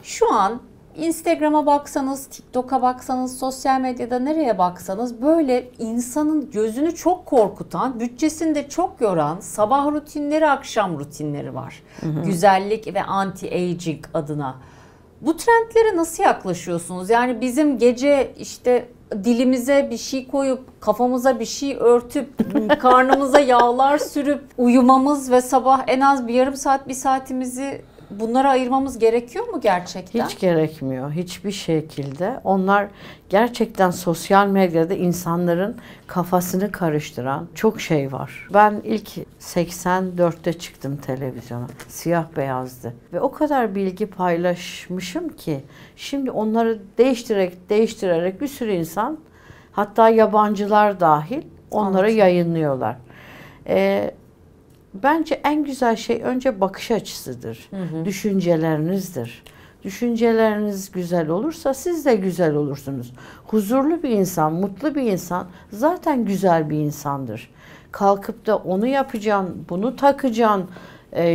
Şu an Instagram'a baksanız, TikTok'a baksanız, sosyal medyada nereye baksanız böyle insanın gözünü çok korkutan, bütçesini de çok yoran sabah rutinleri, akşam rutinleri var. Güzellik ve anti-aging adına. Bu trendlere nasıl yaklaşıyorsunuz? Yani bizim gece işte dilimize bir şey koyup, kafamıza bir şey örtüp, karnımıza yağlar sürüp uyumamız ve sabah en az bir yarım saat, bir saatimizi bunlara ayırmamız gerekiyor mu gerçekten? Hiç gerekmiyor. Hiçbir şekilde. Onlar gerçekten sosyal medyada insanların kafasını karıştıran çok şey var. Ben ilk 84'te çıktım televizyona. Siyah beyazdı. Ve o kadar bilgi paylaşmışım ki şimdi onları değiştirerek bir sürü insan, hatta yabancılar dahil, onları yayınlıyorlar. Bence en güzel şey önce bakış açısıdır. Düşüncelerinizdir. Düşünceleriniz güzel olursa siz de güzel olursunuz. Huzurlu bir insan, mutlu bir insan zaten güzel bir insandır. Kalkıp da onu yapacaksın, bunu takacaksın,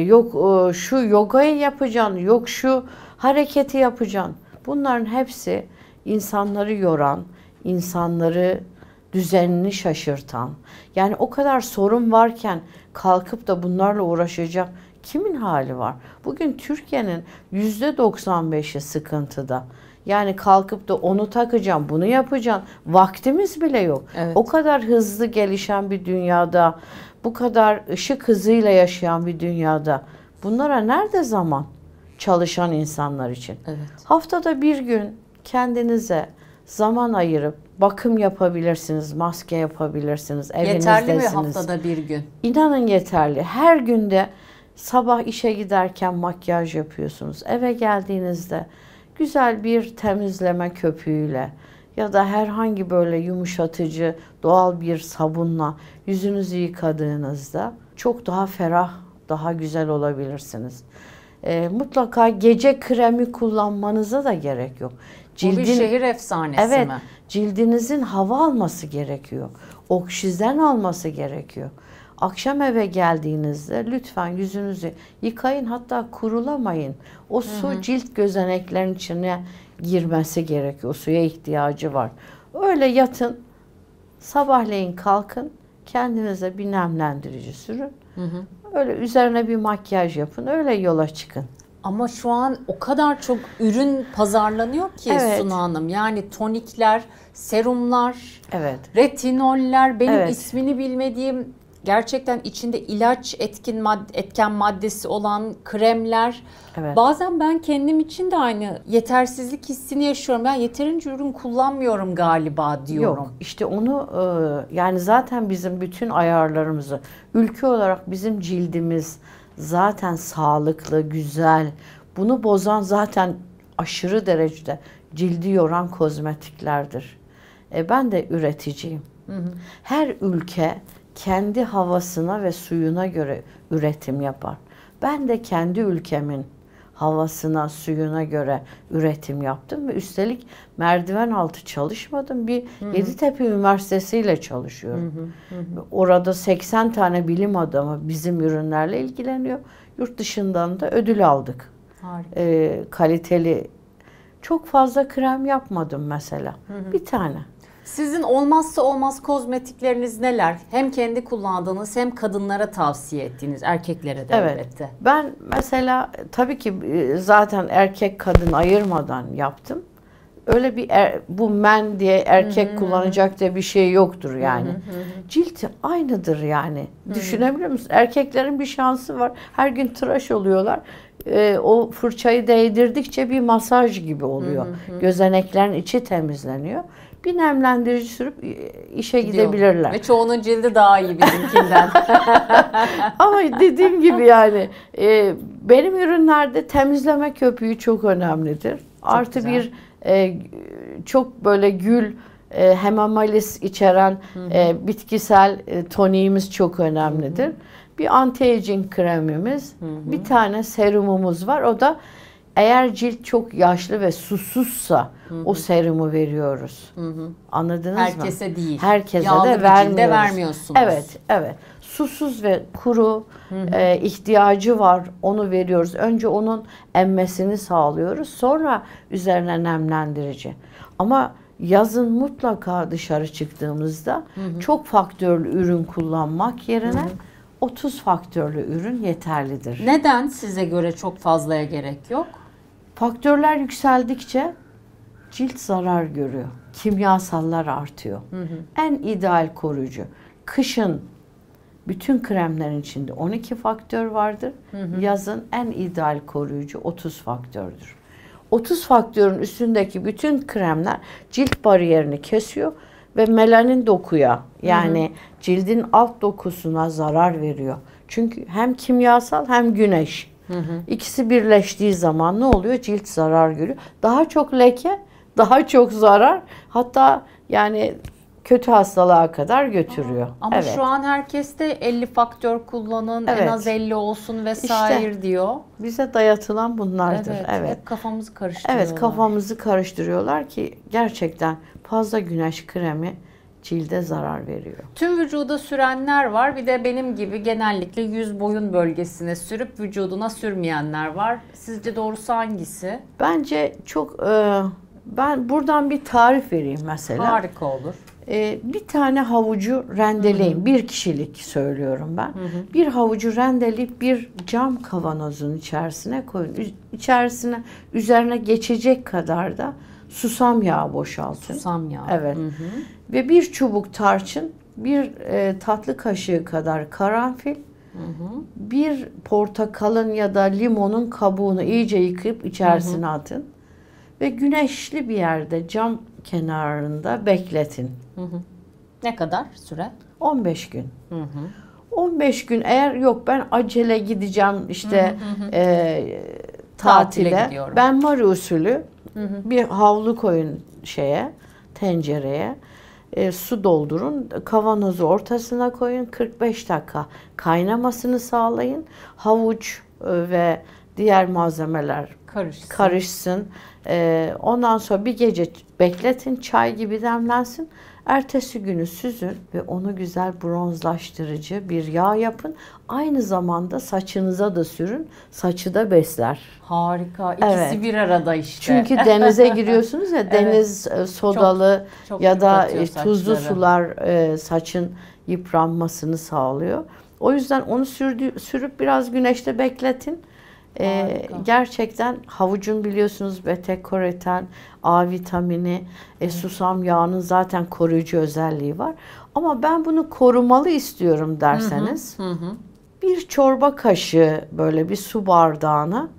yok şu yogayı yapacaksın, yok şu hareketi yapacaksın. Bunların hepsi insanları yoran, insanları düzenini şaşırtan. Yani o kadar sorun varken kalkıp da bunlarla uğraşacak kimin hali var? Bugün Türkiye'nin %95'i sıkıntıda. Yani kalkıp da onu takacağım, bunu yapacağım. Vaktimiz bile yok. Evet. O kadar hızlı gelişen bir dünyada, bu kadar ışık hızıyla yaşayan bir dünyada bunlara nerede zaman çalışan insanlar için? Evet. Haftada bir gün kendinize zaman ayırıp bakım yapabilirsiniz, maske yapabilirsiniz, evinizdesiniz. Yeterli mi haftada bir gün? İnanın yeterli. Her günde sabah işe giderken makyaj yapıyorsunuz. Eve geldiğinizde güzel bir temizleme köpüğüyle ya da herhangi böyle yumuşatıcı doğal bir sabunla yüzünüzü yıkadığınızda çok daha ferah, daha güzel olabilirsiniz. Mutlaka gece kremi kullanmanıza da gerek yok. Bu bir şehir efsanesi mi? Cildinizin hava alması gerekiyor. Oksijen alması gerekiyor. Akşam eve geldiğinizde lütfen yüzünüzü yıkayın, hatta kurulamayın. O su cilt gözeneklerin içine girmesi gerekiyor. O suya ihtiyacı var. Öyle yatın, sabahleyin kalkın, kendinize bir nemlendirici sürün. Öyle üzerine bir makyaj yapın, öyle yola çıkın. Ama şu an o kadar çok ürün pazarlanıyor ki Evet. Suna Hanım. Yani tonikler, serumlar, Evet. retinoller, benim Evet. ismini bilmediğim gerçekten içinde ilaç etken maddesi olan kremler. Evet. Bazen ben kendim için de aynı yetersizlik hissini yaşıyorum. Ben yeterince ürün kullanmıyorum galiba diyorum. Yok, işte onu yani zaten bizim bütün ayarlarımızı, ülke olarak bizim cildimiz zaten sağlıklı, güzel. Bunu bozan zaten aşırı derecede cildi yoran kozmetiklerdir. Ben de üreticiyim. Her ülke kendi havasına ve suyuna göre üretim yapar. Ben de kendi ülkemin havasına, suyuna göre üretim yaptım ve üstelik merdiven altı çalışmadım. Bir Yeditepe Üniversitesi ile çalışıyorum. Orada 80 tane bilim adamı bizim ürünlerle ilgileniyor. Yurt dışından da ödül aldık. Kaliteli. Çok fazla krem yapmadım mesela. Bir tane. Sizin olmazsa olmaz kozmetikleriniz neler? Hem kendi kullandığınız hem kadınlara tavsiye ettiğiniz, erkeklere de elbette. Ben mesela tabii ki zaten erkek kadın ayırmadan yaptım. Öyle bir bu men diye erkek kullanacak diye bir şey yoktur yani. Cilt aynıdır yani. Düşünebiliyor musun? Erkeklerin bir şansı var. Her gün tıraş oluyorlar. O fırçayı değdirdikçe bir masaj gibi oluyor. Gözeneklerin içi temizleniyor. Bir nemlendirici sürüp işe gidebilirler. Ve çoğunun cildi daha iyi bizimkinden. Ama dediğim gibi yani benim ürünlerde temizleme köpüğü çok önemlidir. Çok artı güzel. Bir çok böyle gül, hemamalis içeren bitkisel toniğimiz çok önemlidir. Bir anti-aging kremimiz, bir tane serumumuz var. O da Eğer cilt çok yaşlı ve susuzsa o serumu veriyoruz. Anladınız mı? Herkese değil. Herkese Yağlı de bir vermiyoruz. cilde vermiyorsunuz. Evet, evet. Susuz ve kuru ihtiyacı var. Onu veriyoruz. Önce onun emmesini sağlıyoruz. Sonra üzerine nemlendirici. Ama yazın mutlaka dışarı çıktığımızda çok faktörlü ürün kullanmak yerine 30 faktörlü ürün yeterlidir. Neden size göre çok fazlaya gerek yok? Faktörler yükseldikçe cilt zarar görüyor. Kimyasallar artıyor. En ideal koruyucu. Kışın bütün kremlerin içinde 12 faktör vardır. Yazın en ideal koruyucu 30 faktördür. 30 faktörün üstündeki bütün kremler cilt bariyerini kesiyor ve melanin dokuya, yani cildin alt dokusuna zarar veriyor. Çünkü hem kimyasal hem güneş. İkisi birleştiği zaman ne oluyor? Cilt zarar görüyor. Daha çok leke, daha çok zarar. Hatta yani kötü hastalığa kadar götürüyor. Ama şu an herkes de 50 faktör kullanın, en Evet. az 50 olsun vesaire diyor. Bize dayatılan bunlardır. Evet. Hep kafamızı karıştırıyorlar. Evet, kafamızı karıştırıyorlar ki gerçekten fazla güneş kremi cilde zarar veriyor. Tüm vücuda sürenler var. Bir de benim gibi genellikle yüz boyun bölgesine sürüp vücuduna sürmeyenler var. Sizce doğrusu hangisi? Bence çok ben buradan bir tarif vereyim mesela. Harika olur. Bir tane havucu rendeleyin. Bir kişilik söylüyorum ben. Bir havucu rendeleyip bir cam kavanozun içerisine koyun. İçerisine üzerine geçecek kadar da susam yağı boşaltın. Susam yağı. Evet. Ve bir çubuk tarçın, bir tatlı kaşığı kadar karanfil, bir portakalın ya da limonun kabuğunu iyice yıkayıp içerisine atın. Ve güneşli bir yerde cam kenarında bekletin. Ne kadar süre? 15 gün. 15 gün eğer yok ben acele gideceğim işte tatile. gidiyorum. Ben Mari usulü bir havlu koyun tencereye. Su doldurun. Kavanozu ortasına koyun. 45 dakika kaynamasını sağlayın. Havuç ve diğer malzemeler karışsın. Ondan sonra bir gece bekletin. Çay gibi demlensin. Ertesi günü süzün ve onu güzel bronzlaştırıcı bir yağ yapın. Aynı zamanda saçınıza da sürün. Saçı da besler. Harika. İkisi bir arada işte. Çünkü denize giriyorsunuz ya deniz sodalı çok ya da yıpratıyor tuzlu saçları. sular saçın yıpranmasını sağlıyor. O yüzden onu sürüp biraz güneşte bekletin. Gerçekten havucun biliyorsunuz beta-karoten, A vitamini, susam yağının zaten koruyucu özelliği var. Ama ben bunu korumalı istiyorum derseniz bir çorba kaşığı böyle bir su bardağına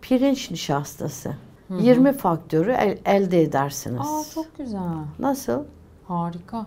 pirinç nişastası. 20 faktörü elde edersiniz. Çok güzel. Nasıl? Harika.